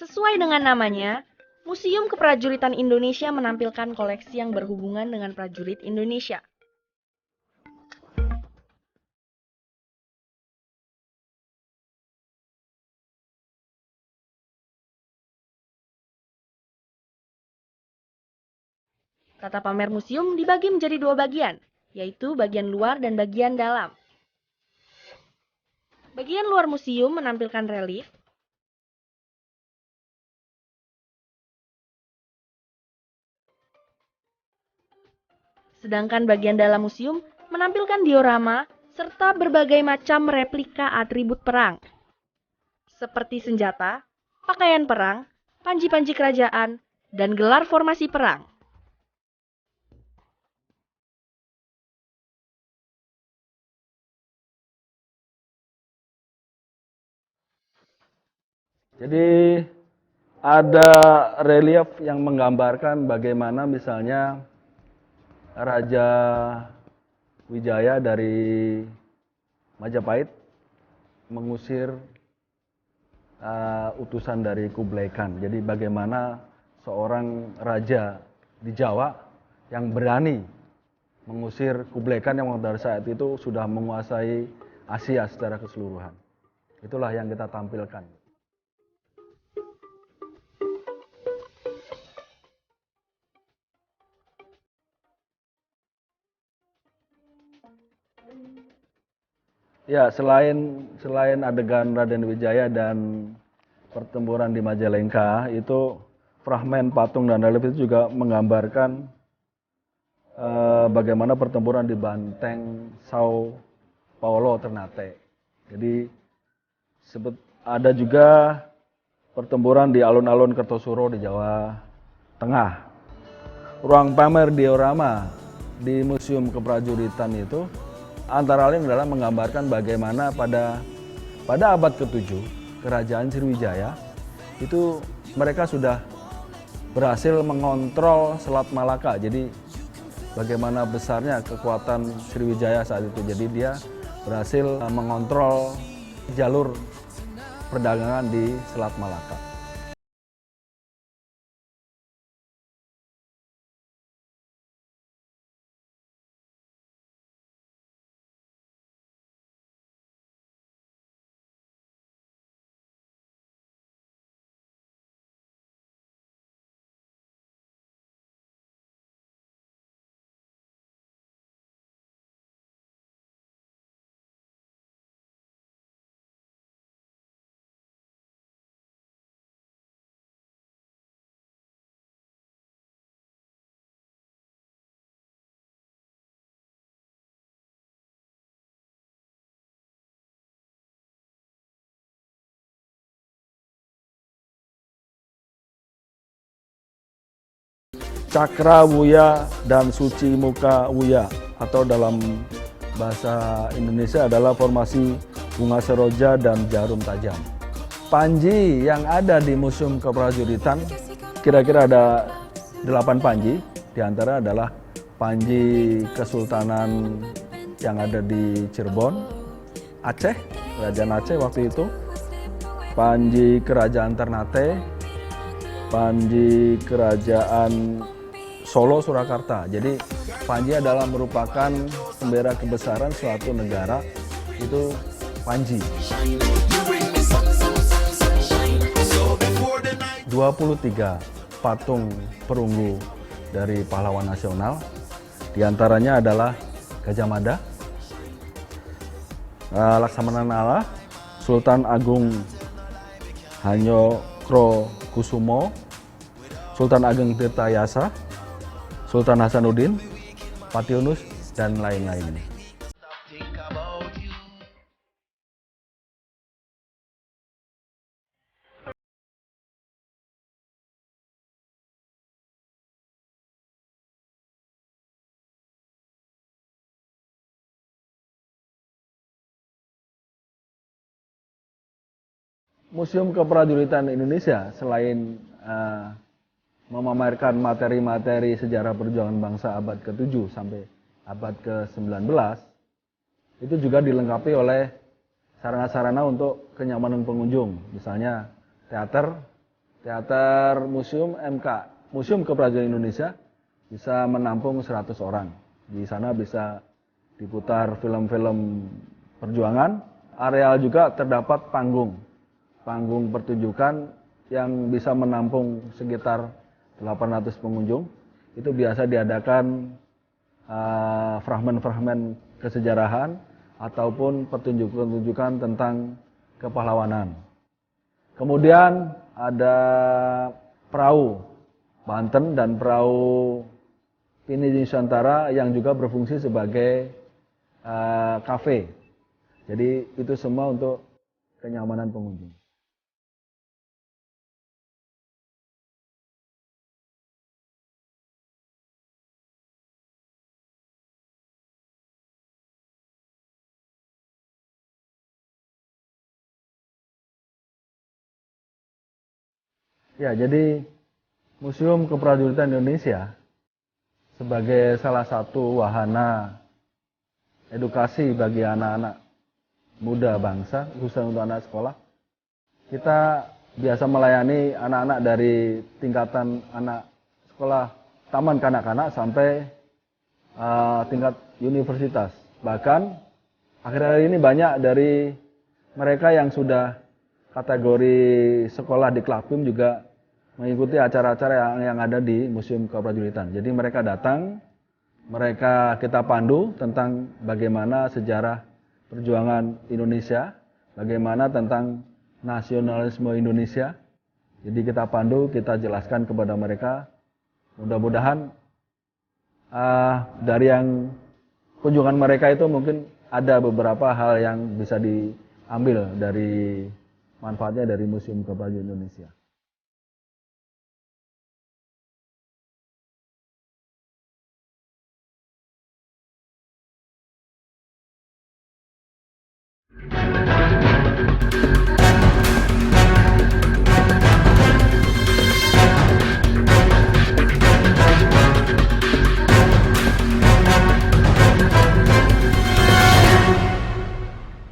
Sesuai dengan namanya, Museum Keprajuritan Indonesia menampilkan koleksi yang berhubungan dengan prajurit Indonesia. Tata pamer museum dibagi menjadi dua bagian, yaitu bagian luar dan bagian dalam. Bagian luar museum menampilkan relief, sedangkan bagian dalam museum menampilkan diorama serta berbagai macam replika atribut perang, seperti senjata, pakaian perang, panji-panji kerajaan, dan gelar formasi perang. Jadi ada relief yang menggambarkan bagaimana misalnya Raja Wijaya dari Majapahit mengusir utusan dari Kublai Khan. Jadi bagaimana seorang raja di Jawa yang berani mengusir Kublai Khan yang pada saat itu sudah menguasai Asia secara keseluruhan. Itulah yang kita tampilkan. Ya, selain adegan Raden Wijaya dan pertempuran di Majalengka, itu fragmen patung dan relief itu juga menggambarkan bagaimana pertempuran di Banteng Sao Paulo Ternate. Jadi ada juga pertempuran di alun-alun Kertosuro di Jawa Tengah. Ruang pamer diorama di Museum Keprajuritan itu antara lain adalah menggambarkan bagaimana pada abad ke-7 Kerajaan Sriwijaya itu mereka sudah berhasil mengontrol Selat Malaka. Jadi bagaimana besarnya kekuatan Sriwijaya saat itu. Jadi dia berhasil mengontrol jalur perdagangan di Selat Malaka. Cakra Wuya dan Suci Muka Wuya atau dalam bahasa Indonesia adalah formasi bunga seroja dan jarum tajam. Panji yang ada di Museum Keprajuritan kira-kira ada 8 panji, diantara adalah panji Kesultanan yang ada di Cirebon, Aceh, Kerajaan Aceh waktu itu, panji Kerajaan Ternate, panji Kerajaan Solo Surakarta. Jadi panji adalah merupakan bendera kebesaran suatu negara, itu panji. 23 patung perunggu dari pahlawan nasional, diantaranya adalah Gajah Mada, Laksamana Nala, Sultan Agung Hanyokro Kusumo, Sultan Ageng Tirtayasa, Sultan Hasanuddin, Patiunus, dan lain-lain. Museum Keprajuritan Indonesia selain memamerkan materi-materi sejarah perjuangan bangsa abad ke-7 sampai abad ke-19, itu juga dilengkapi oleh sarana-sarana untuk kenyamanan pengunjung, misalnya teater, Teater Museum MK, Museum Keprajuritan Indonesia bisa menampung 100 orang. Di sana bisa diputar film-film perjuangan. Areal juga terdapat panggung pertunjukan yang bisa menampung sekitar 800 pengunjung. Itu biasa diadakan fragmen-fragmen kesejarahan ataupun pertunjukan tentang kepahlawanan. Kemudian ada perahu Banten dan perahu Pini Nusantara yang juga berfungsi sebagai kafe. Jadi itu semua untuk kenyamanan pengunjung. Ya, jadi Museum Keprajuritan Indonesia sebagai salah satu wahana edukasi bagi anak-anak muda bangsa, khususnya untuk anak sekolah. Kita biasa melayani anak-anak dari tingkatan anak sekolah taman kanak-kanak sampai tingkat universitas. Bahkan akhir-akhir ini banyak dari mereka yang sudah kategori sekolah di Klapim juga mengikuti acara-acara yang ada di Museum Keprajuritan. Jadi mereka datang, kita pandu tentang bagaimana sejarah perjuangan Indonesia, bagaimana tentang nasionalisme Indonesia. Jadi kita pandu, kita jelaskan kepada mereka. Mudah-mudahan dari yang kunjungan mereka itu mungkin ada beberapa hal yang bisa diambil dari manfaatnya dari Museum Keprajuritan Indonesia.